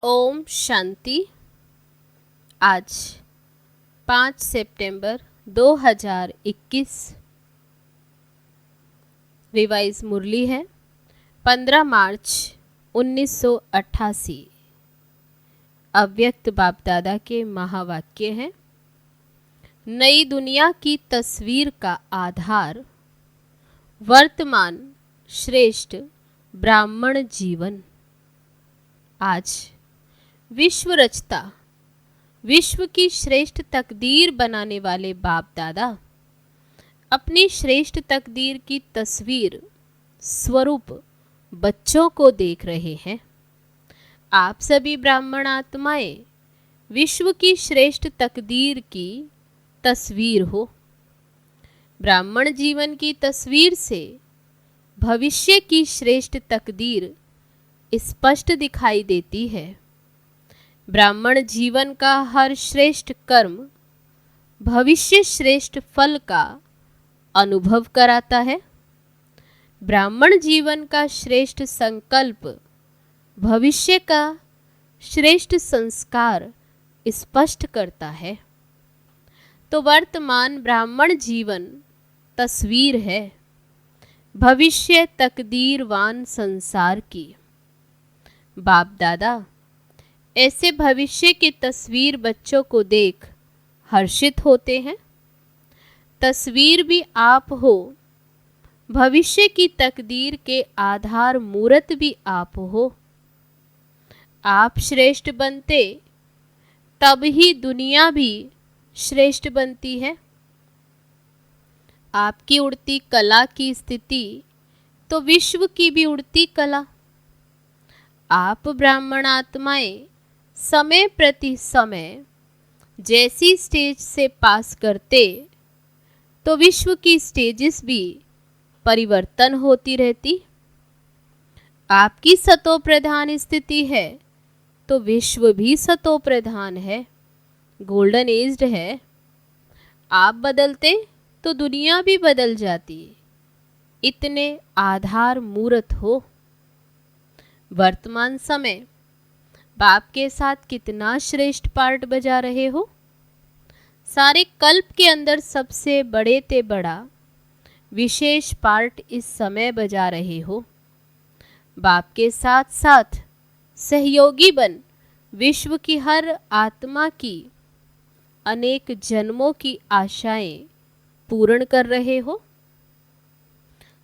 ओम शांति। आज 5 सितंबर 2021 रिवाइज मुरली है 15 मार्च 1988। अव्यक्त बाप दादा के महावाक्य हैं। नई दुनिया की तस्वीर का आधार वर्तमान श्रेष्ठ ब्राह्मण जीवन। आज विश्व रचता, विश्व की श्रेष्ठ तकदीर बनाने वाले बाप दादा अपनी श्रेष्ठ तकदीर की तस्वीर स्वरूप बच्चों को देख रहे हैं। आप सभी ब्राह्मण आत्माएं विश्व की श्रेष्ठ तकदीर की तस्वीर हो। ब्राह्मण जीवन की तस्वीर से भविष्य की श्रेष्ठ तकदीर स्पष्ट दिखाई देती है। ब्राह्मण जीवन का हर श्रेष्ठ कर्म भविष्य श्रेष्ठ फल का अनुभव कराता है। ब्राह्मण जीवन का श्रेष्ठ संकल्प भविष्य का श्रेष्ठ संस्कार स्पष्ट करता है। तो वर्तमान ब्राह्मण जीवन तस्वीर है भविष्य तकदीरवान संसार की। बाप दादा ऐसे भविष्य की तस्वीर बच्चों को देख हर्षित होते हैं। तस्वीर भी आप हो, भविष्य की तकदीर के आधार मूर्त भी आप हो। आप श्रेष्ठ बनते तब ही दुनिया भी श्रेष्ठ बनती है। आपकी उड़ती कला की स्थिति तो विश्व की भी उड़ती कला। आप ब्राह्मण आत्माएं समय प्रति समय जैसी स्टेज से पास करते तो विश्व की स्टेजेस भी परिवर्तन होती रहती। आपकी सतो प्रधान स्थिति है तो विश्व भी सतो प्रधान है, गोल्डन एज्ड है। आप बदलते तो दुनिया भी बदल जाती। इतने आधार मूर्त हो। वर्तमान समय बाप के साथ कितना श्रेष्ठ पार्ट बजा रहे हो। सारे कल्प के अंदर सबसे बड़े ते बड़ा विशेष पार्ट इस समय बजा रहे हो। बाप के साथ साथ सहयोगी बन विश्व की हर आत्मा की अनेक जन्मों की आशाएं पूर्ण कर रहे हो।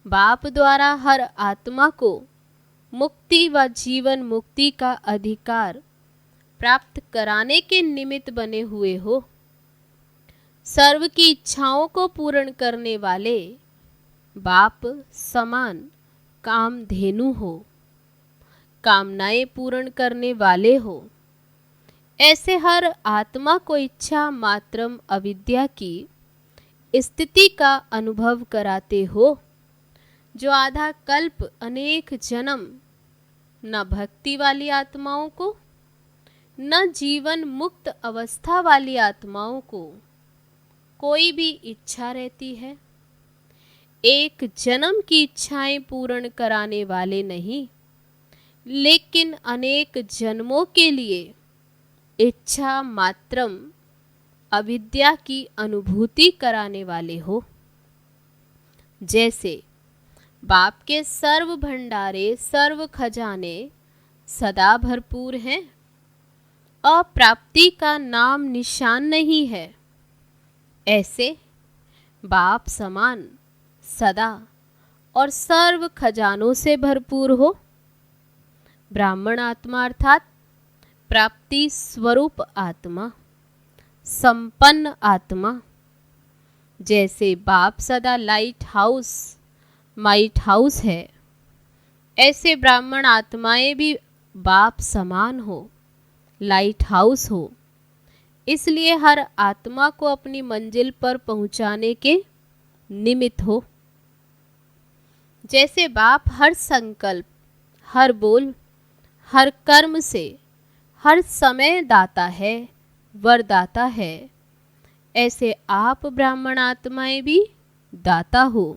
बाप द्वारा हर आत्मा को मुक्ति व जीवन मुक्ति का अधिकार प्राप्त कराने के निमित्त बने हुए हो। सर्व की इच्छाओं को पूर्ण करने वाले बाप समान कामधेनु हो, कामनाएं पूर्ण करने वाले हो। ऐसे हर आत्मा को इच्छा मात्रम अविद्या की स्थिति का अनुभव कराते हो, जो आधा कल्प अनेक जन्म न भक्ति वाली आत्माओं को न जीवन मुक्त अवस्था वाली आत्माओं को कोई भी इच्छा रहती है। एक जन्म की इच्छाएं पूर्ण कराने वाले नहीं, लेकिन अनेक जन्मों के लिए इच्छा मात्रम अविद्या की अनुभूति कराने वाले हो। जैसे बाप के सर्व भंडारे सर्व खजाने सदा भरपूर हैं, अप्राप्ति का नाम निशान नहीं है। ऐसे बाप समान सदा और सर्व खजानों से भरपूर हो। ब्राह्मण आत्मा अर्थात प्राप्ति स्वरूप आत्मा, संपन्न आत्मा। जैसे बाप सदा लाइट हाउस माइट हाउस है, ऐसे ब्राह्मण आत्माएं भी बाप समान हो, लाइट हाउस हो। इसलिए हर आत्मा को अपनी मंजिल पर पहुंचाने के निमित्त हो। जैसे बाप हर संकल्प, हर बोल, हर कर्म से हर समय दाता है, वरदाता है, ऐसे आप ब्राह्मण आत्माएं भी दाता हो,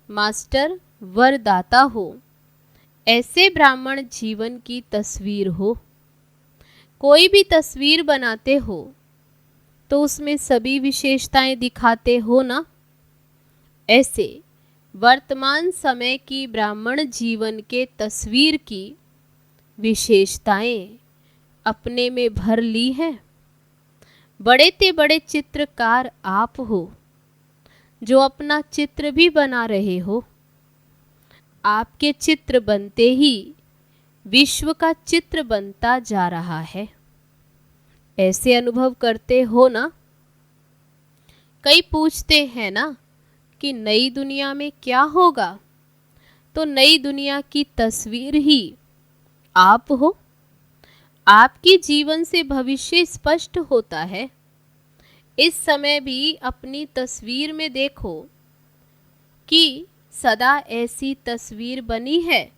मास्टर वरदाता हो। ऐसे ब्राह्मण जीवन की तस्वीर हो। कोई भी तस्वीर बनाते हो तो उसमें सभी विशेषताएं दिखाते हो ना। ऐसे वर्तमान समय की ब्राह्मण जीवन के तस्वीर की विशेषताएं अपने में भर ली है। बड़े ते बड़े चित्रकार आप हो जो अपना चित्र भी बना रहे हो। आपके चित्र बनते ही विश्व का चित्र बनता जा रहा है। ऐसे अनुभव करते हो ना। कई पूछते हैं ना कि नई दुनिया में क्या होगा, तो नई दुनिया की तस्वीर ही आप हो। आपकी जीवन से भविष्य स्पष्ट होता है। इस समय भी अपनी तस्वीर में देखो कि सदा ऐसी तस्वीर बनी है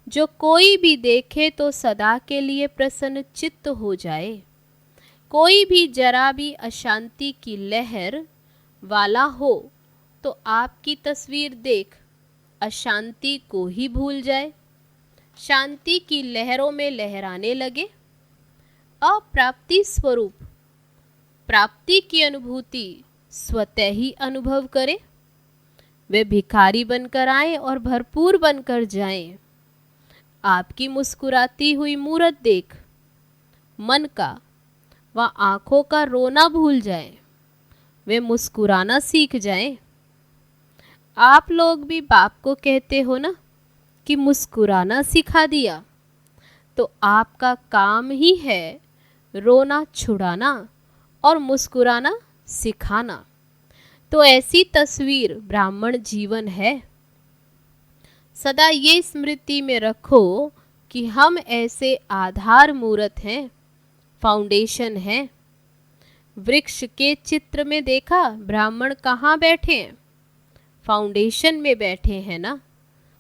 जो कोई भी देखे तो सदा के लिए प्रसन्न चित्त हो जाए। कोई भी जरा भी अशांति की लहर वाला हो तो आपकी तस्वीर देख अशांति को ही भूल जाए, शांति की लहरों में लहराने लगे। अप्राप्ति स्वरूप प्राप्ति की अनुभूति स्वतः ही अनुभव करे। वे भिखारी बनकर आए और भरपूर बनकर जाएं। आपकी मुस्कुराती हुई मूरत देख मन का व आंखों का रोना भूल जाए, वे मुस्कुराना सीख जाएं। आप लोग भी बाप को कहते हो ना कि मुस्कुराना सिखा दिया, तो आपका काम ही है रोना छुड़ाना और मुस्कुराना सिखाना। तो ऐसी तस्वीर ब्राह्मण जीवन है। सदा ये स्मृति में रखो कि हम ऐसे आधार मूर्त हैं, फाउंडेशन हैं। वृक्ष के चित्र में देखा ब्राह्मण कहाँ बैठे हैं? फाउंडेशन में बैठे हैं ना।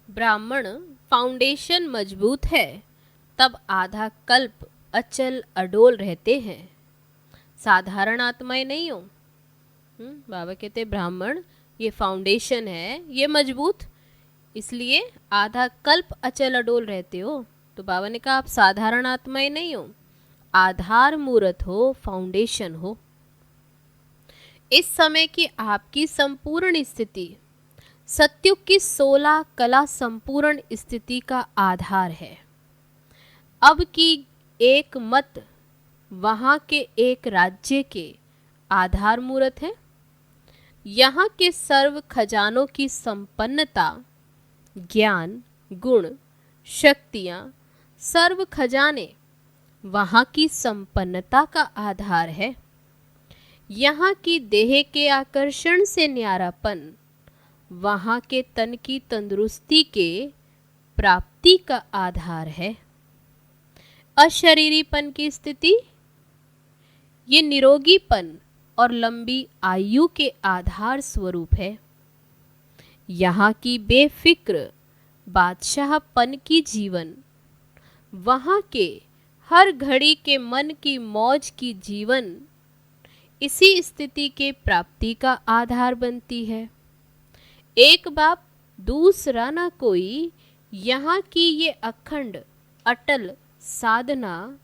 ब्राह्मण फाउंडेशन मजबूत है तब आधा कल्प अचल अडोल रहते हैं। साधारण आत्माएं नहीं हो। बाबा कहते ब्राह्मण ये फाउंडेशन है, ये मजबूत, इसलिए आधा कल्प अचल अडोल रहते हो। तो बाबा ने कहा आप साधारण आत्माएं नहीं हो, आधार मूर्त हो, फाउंडेशन हो। इस समय की आपकी संपूर्ण स्थिति सत्युग की 16 कला संपूर्ण स्थिति का आधार है। अब की एक मत वहाँ के एक राज्य के आधार मूर्त है। यहाँ के सर्व खजानों की संपन्नता, ज्ञान, गुण, शक्तियाँ, सर्व खजाने वहाँ की संपन्नता का आधार है। यहाँ की देह के आकर्षण से न्यारापन वहाँ के तन की तंदुरुस्ती के प्राप्ति का आधार है। अशरीरीपन की स्थिति ये निरोगीपन और लंबी आयु के आधार स्वरूप है। यहाँ की बेफिक्र बादशाहपन की जीवन वहाँ के हर घड़ी के मन की मौज की जीवन इसी स्थिति के प्राप्ति का आधार बनती है। एक बाप दूसरा ना कोई, यहाँ की ये अखंड अटल साधना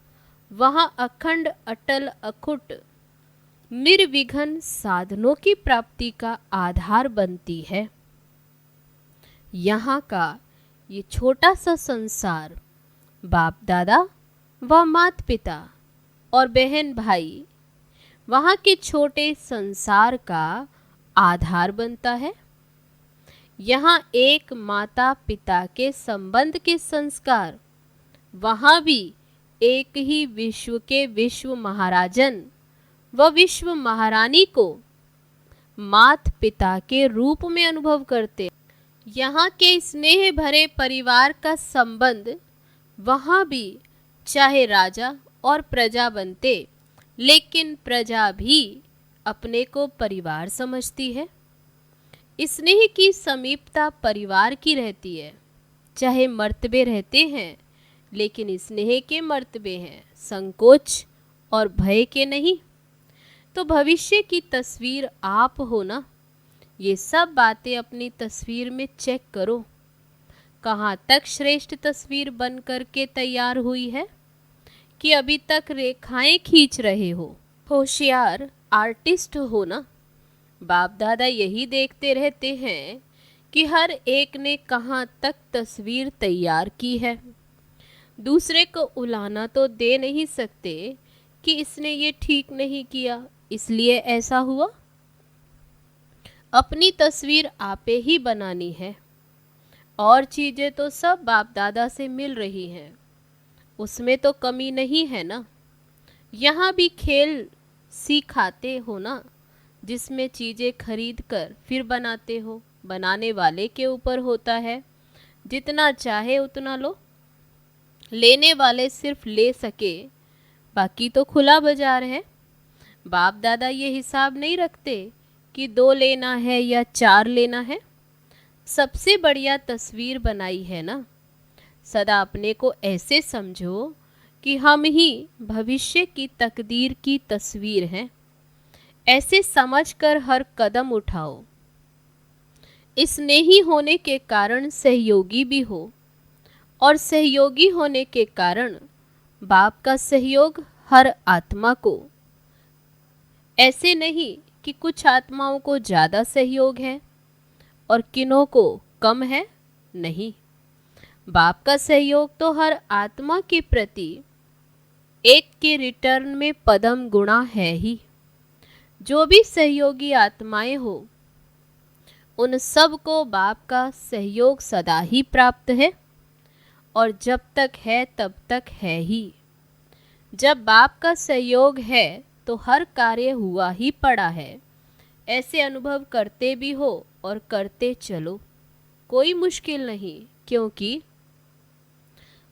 वहाँ अखंड अटल अखुट निर्विघ्न साधनों की प्राप्ति का आधार बनती है। यहाँ का ये छोटा सा संसार बाप दादा व माता पिता और बहन भाई वहाँ के छोटे संसार का आधार बनता है। यहाँ एक माता पिता के संबंध के संस्कार वहाँ भी एक ही विश्व के विश्व महाराजन व विश्व महारानी को माता पिता के रूप में अनुभव करते। यहाँ के स्नेह भरे परिवार का संबंध वहाँ भी चाहे राजा और प्रजा बनते, लेकिन प्रजा भी अपने को परिवार समझती है। स्नेह की समीपता परिवार की रहती है। चाहे मर्तबे रहते हैं, लेकिन स्नेह के मर्तबे हैं, संकोच और भय के नहीं। तो भविष्य की तस्वीर आप हो ना। ये सब बातें अपनी तस्वीर में चेक करो, कहाँ तक श्रेष्ठ तस्वीर बन कर के तैयार हुई है, कि अभी तक रेखाएं खींच रहे हो। होशियार आर्टिस्ट हो ना। बाप दादा यही देखते रहते हैं कि हर एक ने कहाँ तक तस्वीर तैयार की है। दूसरे को उलाना तो दे नहीं सकते कि इसने ये ठीक नहीं किया इसलिए ऐसा हुआ। अपनी तस्वीर आपे ही बनानी है और चीज़ें तो सब बाप दादा से मिल रही हैं, उसमें तो कमी नहीं है ना। यहाँ भी खेल सिखाते हो ना, जिसमें चीज़ें खरीद कर फिर बनाते हो। बनाने वाले के ऊपर होता है, जितना चाहे उतना लो। लेने वाले सिर्फ ले सके, बाकी तो खुला बाजार है। बाप दादा ये हिसाब नहीं रखते कि 2 लेना है या 4 लेना है। सबसे बढ़िया तस्वीर बनाई है ना। सदा अपने को ऐसे समझो कि हम ही भविष्य की तकदीर की तस्वीर हैं। ऐसे समझकर हर कदम उठाओ। स्नेही होने के कारण सहयोगी भी हो, और सहयोगी होने के कारण बाप का सहयोग हर आत्मा को। ऐसे नहीं कि कुछ आत्माओं को ज़्यादा सहयोग है और किन्हों को कम है, नहीं। बाप का सहयोग तो हर आत्मा के प्रति एक के रिटर्न में पदम गुणा है ही। जो भी सहयोगी आत्माएं हो, उन सब को बाप का सहयोग सदा ही प्राप्त है और जब तक है तब तक है ही। जब बाप का सहयोग है तो हर कार्य हुआ ही पड़ा है, ऐसे अनुभव करते भी हो और करते चलो। कोई मुश्किल नहीं, क्योंकि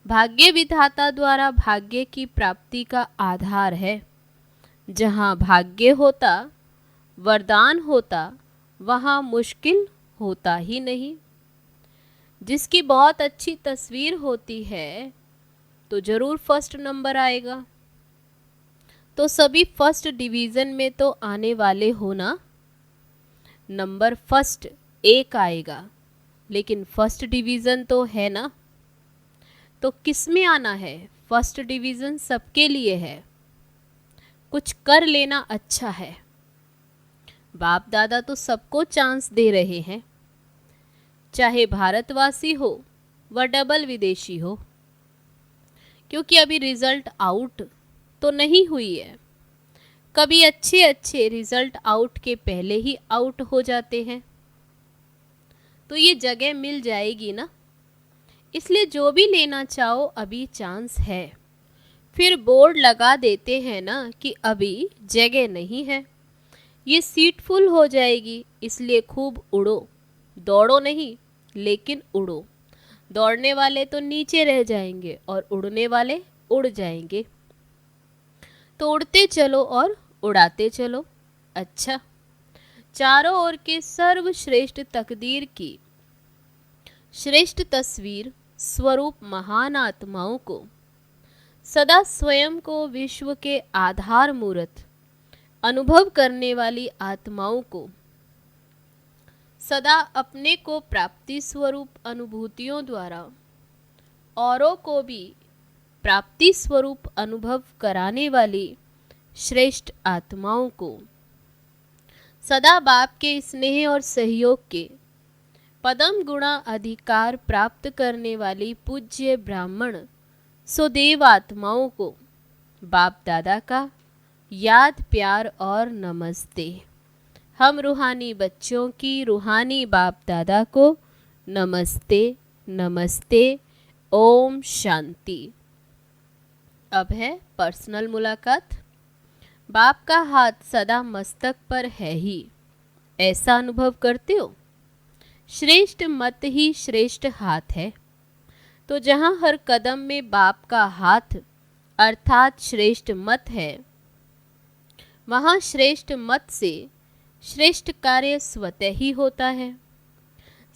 भाग्य विधाता द्वारा भाग्य की प्राप्ति का आधार है। जहाँ भाग्य होता, वरदान होता, वहाँ मुश्किल होता ही नहीं। जिसकी बहुत अच्छी तस्वीर होती है तो ज़रूर फर्स्ट नंबर आएगा। तो सभी फर्स्ट डिवीज़न में तो आने वाले हो ना। नंबर फर्स्ट 1 आएगा, लेकिन फर्स्ट डिवीज़न तो है ना। तो किस में आना है? फर्स्ट डिवीज़न सबके लिए है। कुछ कर लेना अच्छा है। बाप दादा तो सबको चांस दे रहे हैं, चाहे भारतवासी हो व डबल विदेशी हो, क्योंकि अभी रिजल्ट आउट तो नहीं हुई है। कभी अच्छे अच्छे रिजल्ट आउट के पहले ही आउट हो जाते हैं, तो ये जगह मिल जाएगी ना। इसलिए जो भी लेना चाहो अभी चांस है। फिर बोर्ड लगा देते हैं ना कि अभी जगह नहीं है, ये सीट फुल हो जाएगी, इसलिए खूब उड़ो। दौड़ो नहीं, लेकिन उड़ो। दौड़ने वाले तो नीचे रह जाएंगे और उड़ने वाले उड़ जाएंगे। तो उड़ते चलो और उड़ाते चलो। अच्छा, चारों ओर के सर्वश्रेष्ठ तकदीर की श्रेष्ठ तस्वीर स्वरूप महान आत्माओं को, सदा स्वयं को विश्व के आधार मूर्त अनुभव करने वाली आत्माओं को, सदा अपने को प्राप्ति स्वरूप अनुभूतियों द्वारा औरों को भी प्राप्ति स्वरूप अनुभव कराने वाली श्रेष्ठ आत्माओं को, सदा बाप के स्नेह और सहयोग के पदम गुणा अधिकार प्राप्त करने वाली पूज्य ब्राह्मण सुदेव आत्माओं को बाप दादा का याद, प्यार और नमस्ते। हम रूहानी बच्चों की रूहानी बाप दादा को नमस्ते नमस्ते। ओम शांति। अब है पर्सनल मुलाकात। बाप का हाथ सदा मस्तक पर है ही, ऐसा अनुभव करते हो? श्रेष्ठ मत ही श्रेष्ठ हाथ है। तो जहाँ हर कदम में बाप का हाथ अर्थात श्रेष्ठ मत है, वहाँ श्रेष्ठ मत से श्रेष्ठ कार्य स्वतः ही होता है।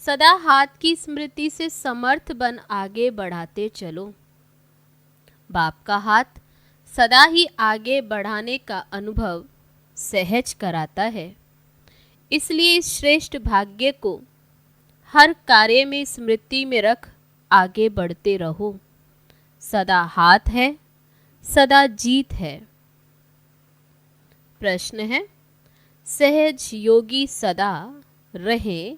सदा हाथ की स्मृति से समर्थ बन आगे बढ़ाते चलो। बाप का हाथ सदा ही आगे बढ़ाने का अनुभव सहज कराता है। इसलिए इस श्रेष्ठ भाग्य को हर कार्य में स्मृति में रख आगे बढ़ते रहो। सदा हाथ है सदा जीत है। प्रश्न है, सहज योगी सदा रहे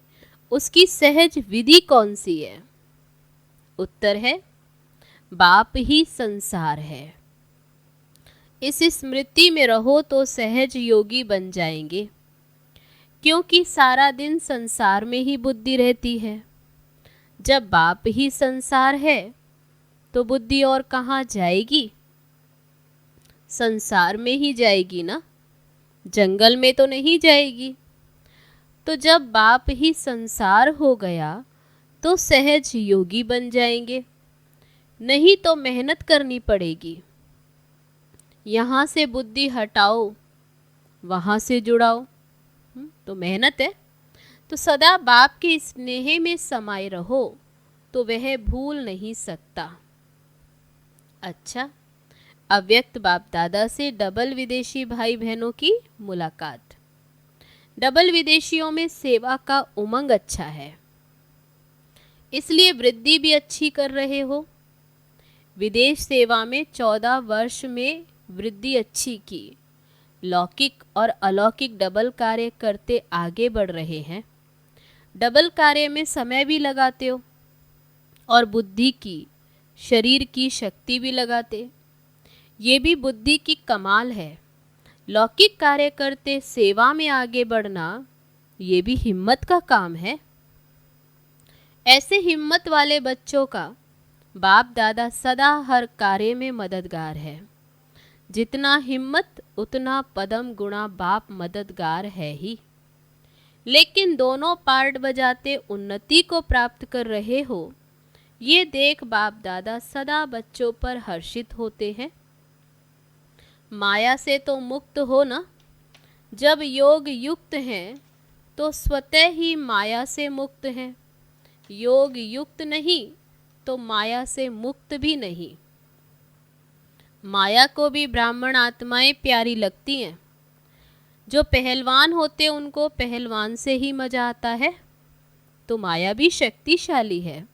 उसकी सहज विधि कौन सी है? उत्तर है, बाप ही संसार है। इस स्मृति में रहो तो सहज योगी बन जाएंगे, क्योंकि सारा दिन संसार में ही बुद्धि रहती है। जब बाप ही संसार है तो बुद्धि और कहाँ जाएगी? संसार में ही जाएगी ना, जंगल में तो नहीं जाएगी। तो जब बाप ही संसार हो गया तो सहज योगी बन जाएंगे, नहीं तो मेहनत करनी पड़ेगी। यहाँ से बुद्धि हटाओ, वहाँ से जुड़ाओ, तो मेहनत है। तो सदा बाप के स्नेह में समाये रहो तो वह भूल नहीं सकता। अच्छा, अव्यक्त बाप दादा से डबल विदेशी भाई बहनों की मुलाकात। डबल विदेशियों में सेवा का उमंग अच्छा है, इसलिए वृद्धि भी अच्छी कर रहे हो। विदेश सेवा में 14 वर्ष में वृद्धि अच्छी की, लौकिक और अलौकिक डबल कार्य करते आगे बढ़ रहे हैं। डबल कार्य में समय भी लगाते हो और बुद्धि की, शरीर की शक्ति भी लगाते। ये भी बुद्धि की कमाल है। लौकिक कार्य करते सेवा में आगे बढ़ना, ये भी हिम्मत का काम है। ऐसे हिम्मत वाले बच्चों का बाप दादा सदा हर कार्य में मददगार है। जितना हिम्मत उतना पदम गुणा बाप मददगार है ही। लेकिन दोनों पार्ट बजाते उन्नति को प्राप्त कर रहे हो, ये देख बाप दादा सदा बच्चों पर हर्षित होते हैं। माया से तो मुक्त हो ना। जब योग युक्त हैं तो स्वतः ही माया से मुक्त हैं। योग युक्त नहीं तो माया से मुक्त भी नहीं। माया को भी ब्राह्मण आत्माएं प्यारी लगती हैं। जो पहलवान होते उनको पहलवान से ही मजा आता है। तो माया भी शक्तिशाली है।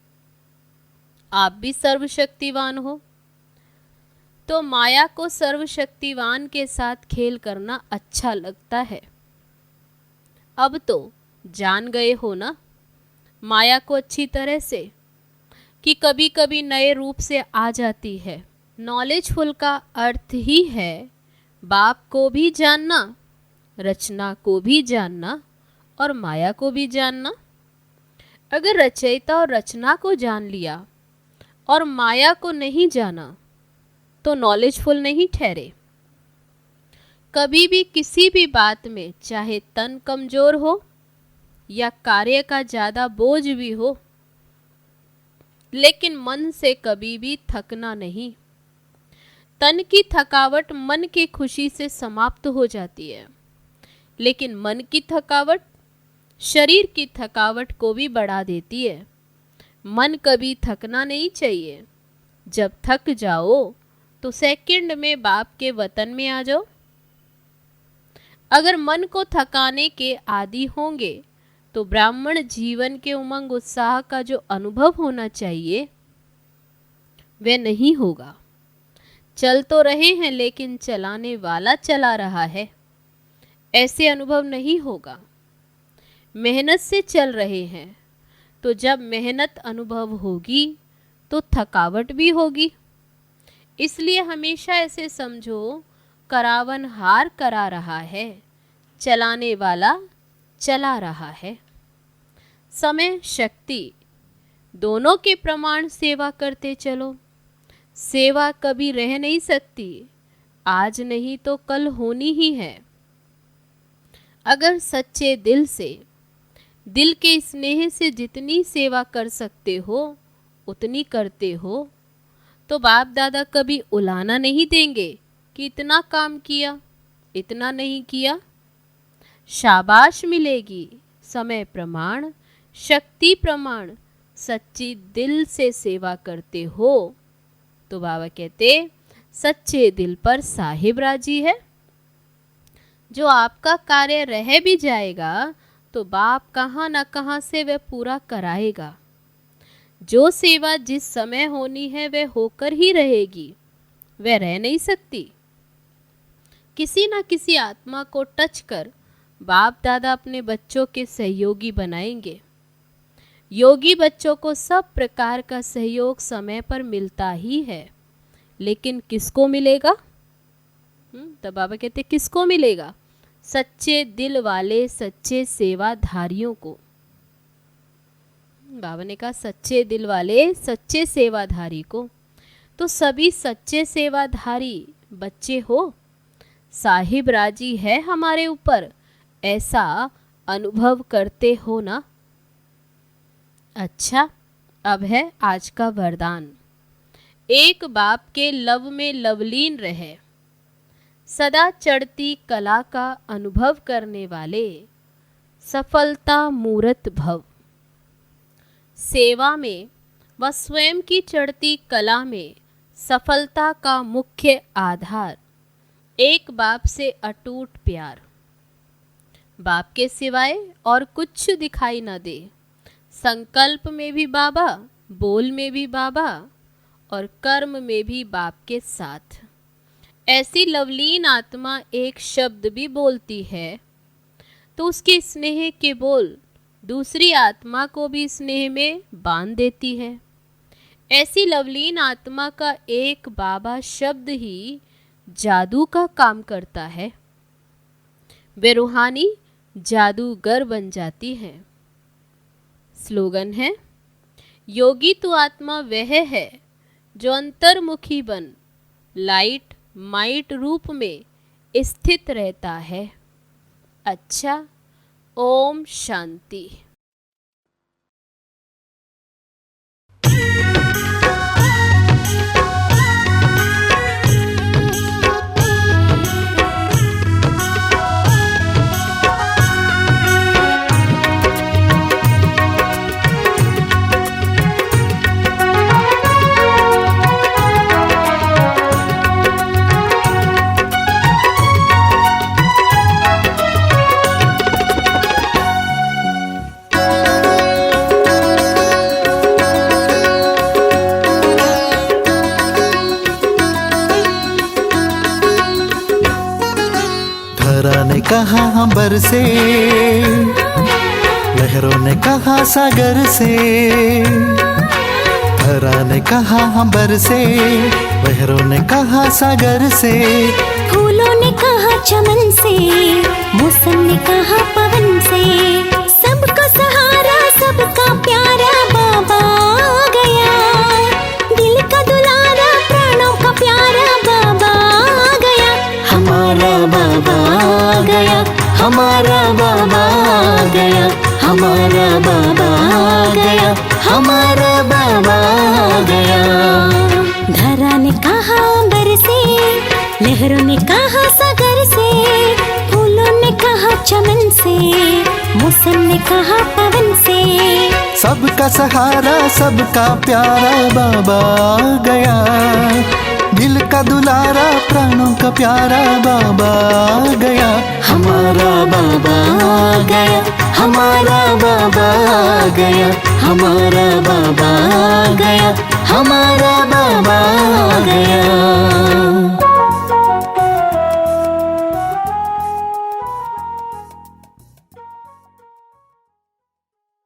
आप भी सर्वशक्तिवान हो, तो माया को सर्वशक्तिवान के साथ खेल करना अच्छा लगता है। अब तो जान गए हो ना माया को अच्छी तरह से, कि कभी कभी नए रूप से आ जाती है। नॉलेजफुल का अर्थ ही है बाप को भी जानना, रचना को भी जानना और माया को भी जानना। अगर रचयिता और रचना को जान लिया और माया को नहीं जाना तो नॉलेजफुल नहीं ठहरे। कभी भी किसी भी बात में चाहे तन कमजोर हो या कार्य का ज़्यादा बोझ भी हो, लेकिन मन से कभी भी थकना नहीं। तन की थकावट मन की खुशी से समाप्त हो जाती है, लेकिन मन की थकावट शरीर की थकावट को भी बढ़ा देती है। मन कभी थकना नहीं चाहिए। जब थक जाओ तो सेकंड में बाप के वतन में आ जाओ। अगर मन को थकाने के आदी होंगे तो ब्राह्मण जीवन के उमंग उत्साह का जो अनुभव होना चाहिए वह नहीं होगा। चल तो रहे हैं लेकिन चलाने वाला चला रहा है, ऐसे अनुभव नहीं होगा। मेहनत से चल रहे हैं तो जब मेहनत अनुभव होगी तो थकावट भी होगी। इसलिए हमेशा ऐसे समझो, करावन हार करा रहा है, चलाने वाला चला रहा है। समय शक्ति दोनों के प्रमाण सेवा करते चलो। सेवा कभी रह नहीं सकती, आज नहीं तो कल होनी ही है। अगर सच्चे दिल से, दिल के स्नेह से जितनी सेवा कर सकते हो उतनी करते हो तो बाप दादा कभी उलाना नहीं देंगे कि इतना काम किया, इतना नहीं किया। शाबाश मिलेगी समय प्रमाण, शक्ति प्रमाण। सच्ची दिल से सेवा करते हो तो बाबा कहते सच्चे दिल पर साहिब राजी है। जो आपका कार्य रह भी जाएगा तो बाप कहाँ न कहाँ से वह पूरा कराएगा। जो सेवा जिस समय होनी है वह होकर ही रहेगी। वह रह नहीं सकती। किसी न किसी आत्मा को टच कर बाप दादा अपने बच्चों के सहयोगी बनाएंगे। योगी बच्चों को सब प्रकार का सहयोग समय पर मिलता ही है, लेकिन किसको मिलेगा? तब बाबा कहते किसको मिलेगा? सच्चे दिल वाले सच्चे सेवाधारियों को। बाबा ने कहा सच्चे दिल वाले सच्चे सेवाधारी को। तो सभी सच्चे सेवाधारी बच्चे हो, साहिब राजी है हमारे ऊपर, ऐसा अनुभव करते हो ना? अच्छा, अब है आज का वरदान। एक बाप के लव में लवलीन रहे, सदा चढ़ती कला का अनुभव करने वाले, सफलता मूरत भव। सेवा में व स्वयं की चढ़ती कला में सफलता का मुख्य आधार एक बाप से अटूट प्यार। बाप के सिवाय और कुछ दिखाई न दे, संकल्प में भी बाबा, बोल में भी बाबा और कर्म में भी बाप के साथ। ऐसी लवलीन आत्मा एक शब्द भी बोलती है तो उसके स्नेह के बोल दूसरी आत्मा को भी स्नेह में बांध देती है। ऐसी लवलीन आत्मा का एक बाबा शब्द ही जादू का काम करता है। वे रूहानी जादूगर बन जाती है। स्लोगन है, योगी तो आत्मा वह है जो अंतर्मुखी बन लाइट माइट रूप में स्थित रहता है। अच्छा, ओम शांति। कहा हम बरसे, लहरों ने कहा सागर से। धरा ने कहा हम बरसे, लहरों ने कहा सागर से। फूलों ने कहा चमन से, मौसम ने कहा पवन से। सबका सहारा सबका प्यारा बाबा आ गया, दिल का दुलारा प्राणों का प्यारा बाबा आ गया। हमारा बाबा आ गया, हमारा बाबा आ गया, हमारा बाबा आ गया, हमारा बाबा आ गया। धरा ने कहा अंबर से, लहरों ने कहा सागर से। फूलों ने कहा चमन से, मौसम ने कहा पवन से। सबका सहारा सबका प्यारा बाबा आ गया, दिल का दुलारा प्राणों का प्यारा बाबा आ गया। हमारा बाबा आ गया, हमारा बाबा आ गया, हमारा बाबा आ गया, हमारा बाबा आ गया।